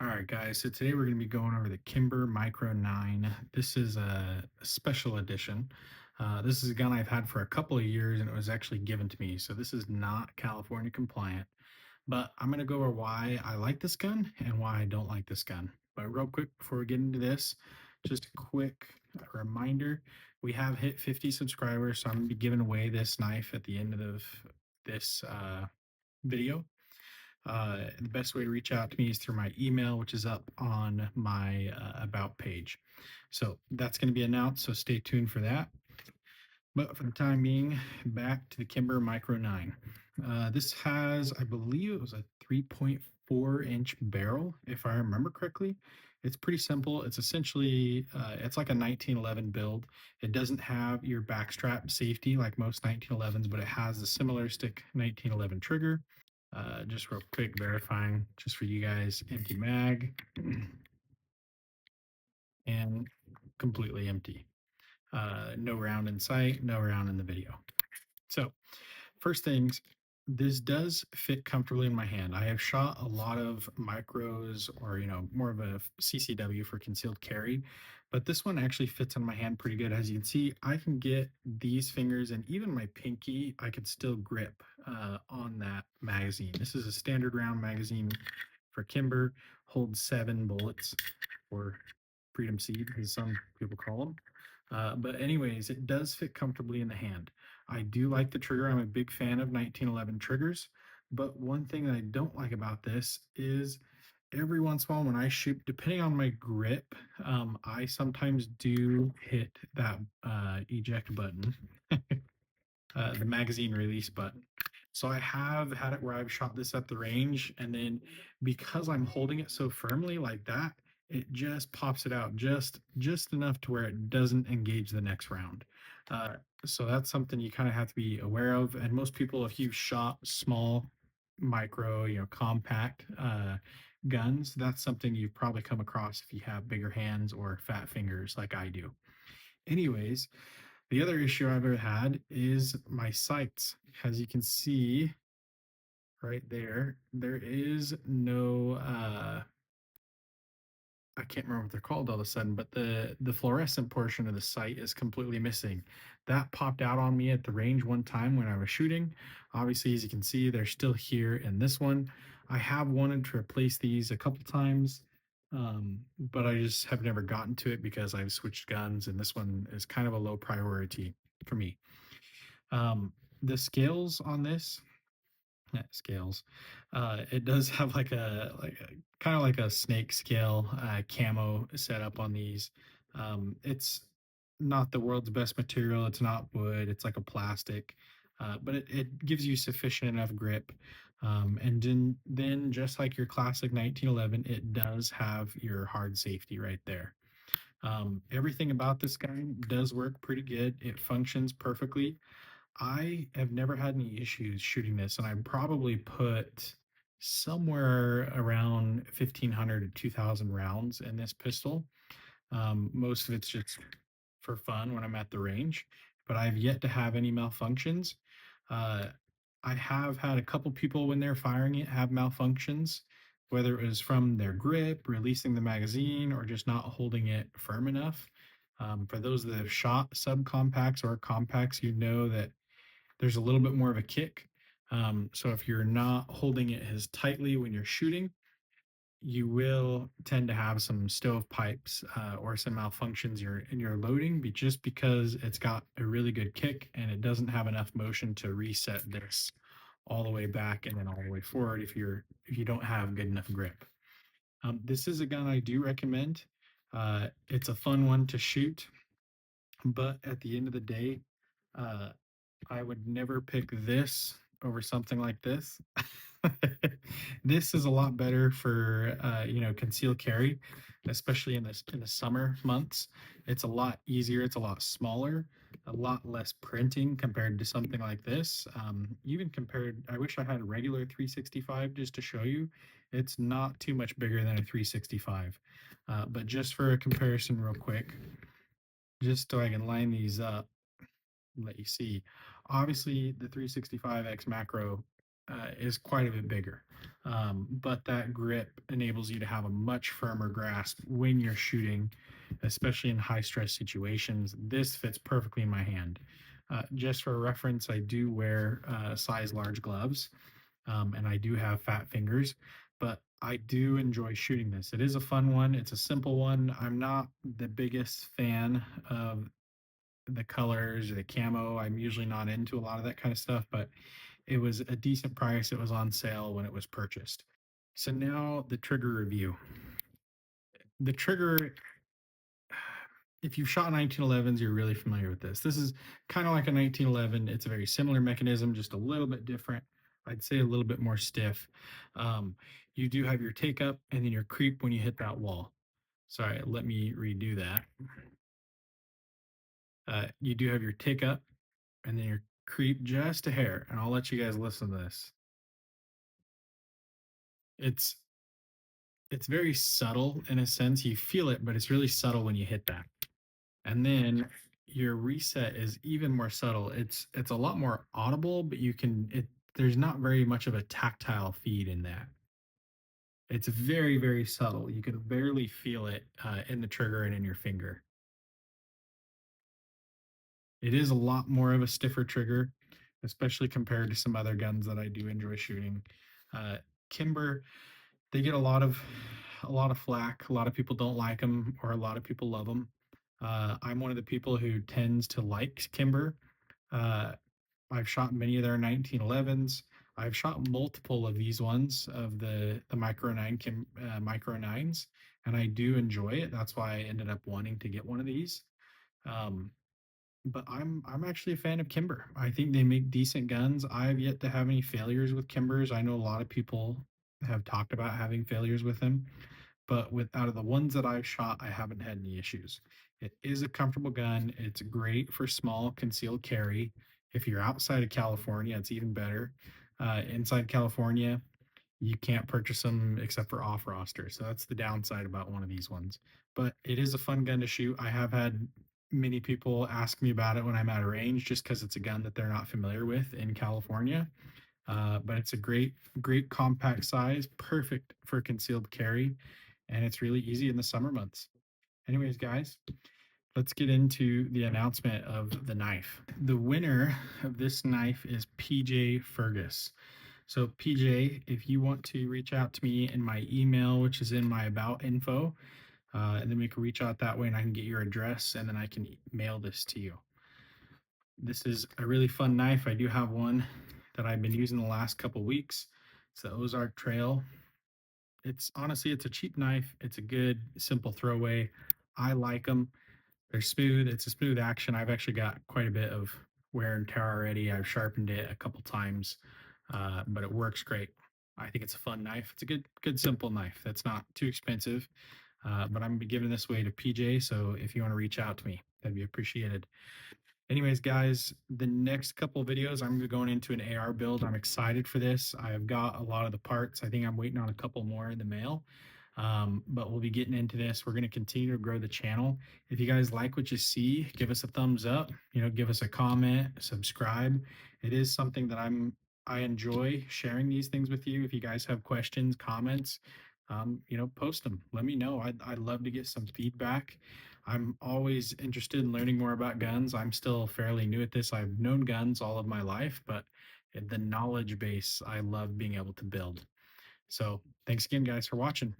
All right, guys. So today we're going to be going over the Kimber Micro 9. This is a special edition. This is a gun I've had for a couple of years and it was actually given to me. So this is not California compliant, but I'm going to go over why I like this gun and why I don't like this gun. But real quick before we get into this, just a quick reminder, we have hit 50 subscribers. So I'm going to be giving away this knife at the end of this video. The best way to reach out to me is through my email, which is up on my About page. So that's going to be announced. So stay tuned for that. But for the time being, back to the Kimber Micro 9. This has, I believe it was a 3.4-inch barrel, if I remember correctly. It's pretty simple. It's essentially, it's like a 1911 build. It doesn't have your backstrap safety like most 1911s, but it has the similar stick 1911 trigger. Just real quick verifying, just for you guys, empty mag and completely empty. No round in sight, no round in the video. So first things, this does fit comfortably in my hand. I have shot a lot of micros or, more of a CCW for concealed carry, but this one actually fits on my hand pretty good. As you can see, I can get these fingers and even my pinky, I could still grip on that magazine. This is a standard round magazine for Kimber, holds 7 bullets, or Freedom Seed, as some people call them. But anyways, it does fit comfortably in the hand. I do like the trigger. I'm a big fan of 1911 triggers. But one thing that I don't like about this is every once in a while when I shoot, depending on my grip, I sometimes do hit that eject button, the magazine release button. So I have had it where I've shot this at the range, and then because I'm holding it so firmly like that, it just pops it out just enough to where it doesn't engage the next round. Uh, so that's something you kind of have to be aware of. And most people, if you've shot small, micro, compact guns, that's something you've probably come across if you have bigger hands or fat fingers like I do. Anyways, the other issue I've ever had is my sights. As you can see right there, there is no I can't remember what they're called all of a sudden, but the fluorescent portion of the sight is completely missing. That popped out on me at the range one time when I was shooting. Obviously, as you can see, they're still here in this one. I have wanted to replace these a couple times, but I just have never gotten to it because I've switched guns, and this one is kind of a low priority for me. Um, the scales on this, yeah, scales. It does have like a kind of like a snake scale camo set up on these. It's not the world's best material. It's not wood. It's like a plastic, but it gives you sufficient enough grip. And then just like your classic 1911, it does have your hard safety right there. Everything about this gun does work pretty good. It functions perfectly. I have never had any issues shooting this, and I probably put somewhere around 1,500 to 2,000 rounds in this pistol. Most of it's just for fun when I'm at the range, but I've yet to have any malfunctions. Uh, I have had a couple people when they're firing it have malfunctions, whether it was from their grip, releasing the magazine, or just not holding it firm enough. For those that have shot subcompacts or compacts, you know that there's a little bit more of a kick. So if you're not holding it as tightly when you're shooting, you will tend to have some stovepipes or some malfunctions in your loading, just because it's got a really good kick and it doesn't have enough motion to reset this all the way back and then all the way forward if you don't have good enough grip. This is a gun I do recommend. It's a fun one to shoot, but at the end of the day, uh, I would never pick this over something like this. This is a lot better for concealed carry, especially in the summer months. It's a lot easier. It's a lot smaller, a lot less printing compared to something like this. Even compared, I wish I had a regular 365 just to show you. It's not too much bigger than a 365. But just for a comparison, real quick, just so I can line these up let you see. Obviously, the 365X macro is quite a bit bigger. But that grip enables you to have a much firmer grasp when you're shooting, especially in high stress situations. This fits perfectly in my hand. Just for reference, I do wear size large gloves, and I do have fat fingers, but I do enjoy shooting this. It is a fun one. It's a simple one. I'm not the biggest fan of the colors or the camo. I'm usually not into a lot of that kind of stuff, but it was a decent price. It was on sale when it was purchased. So now the trigger review. The trigger, if you've shot 1911s, you're really familiar with this. This is kind of like a 1911. It's a very similar mechanism, just a little bit different. I'd say a little bit more stiff. Um, you do have your take up and then your creep when you hit that wall. Sorry, let me redo that. You do have your take up and then your creep just a hair. And I'll let you guys listen to this. It's it's very subtle in a sense. You feel it, but it's really subtle when you hit that. And then your reset is even more subtle. It's a lot more audible, but you can it there's not very much of a tactile feed in that. It's very, very subtle. You can barely feel it in the trigger and in your finger. It is a lot more of a stiffer trigger, especially compared to some other guns that I do enjoy shooting. Uh, Kimber, they get a lot of flack. A lot of people don't like them, or a lot of people love them. I'm one of the people who tends to like Kimber. Uh, I've shot many of their 1911s. I've shot multiple of these ones of the Micro Nines, and I do enjoy it. That's why I ended up wanting to get one of these. Um, but I'm actually a fan of Kimber. I think they make decent guns. I've yet to have any failures with Kimbers. I know a lot of people have talked about having failures with them, but with out of the ones that I've shot, I haven't had any issues. It is a comfortable gun. It's great for small concealed carry. If you're outside of California, it's even better. Inside California, you can't purchase them except for off roster. So that's the downside about one of these ones. But it is a fun gun to shoot. I have had many people ask me about it when I'm at a range just because it's a gun that they're not familiar with in California. But it's a great compact size, perfect for concealed carry, and it's really easy in the summer months. Anyways, guys, let's get into the announcement of the knife. The winner of this knife is PJ Fergus. So, PJ, if you want to reach out to me in my email, which is in my about info, and then we can reach out that way and I can get your address and then I can mail this to you. This is a really fun knife. I do have one that I've been using the last couple weeks. It's the Ozark Trail. It's honestly, it's a cheap knife. It's a good, simple throwaway. I like them. They're smooth. It's a smooth action. I've actually got quite a bit of wear and tear already. I've sharpened it a couple times, but it works great. I think it's a fun knife. It's a good, simple knife that's not too expensive. But I'm gonna be giving this away to PJ. So if you want to reach out to me, that'd be appreciated. Anyways, guys, the next couple of videos, I'm going into an AR build. I'm excited for this. I've got a lot of the parts. I think I'm waiting on a couple more in the mail. But we'll be getting into this. We're going to continue to grow the channel. If you guys like what you see, give us a thumbs up, give us a comment, subscribe. It is something that I enjoy sharing these things with you. If you guys have questions, comments, post them. Let me know. I'd love to get some feedback. I'm always interested in learning more about guns. I'm still fairly new at this. I've known guns all of my life, but the knowledge base I love being able to build. So thanks again, guys, for watching.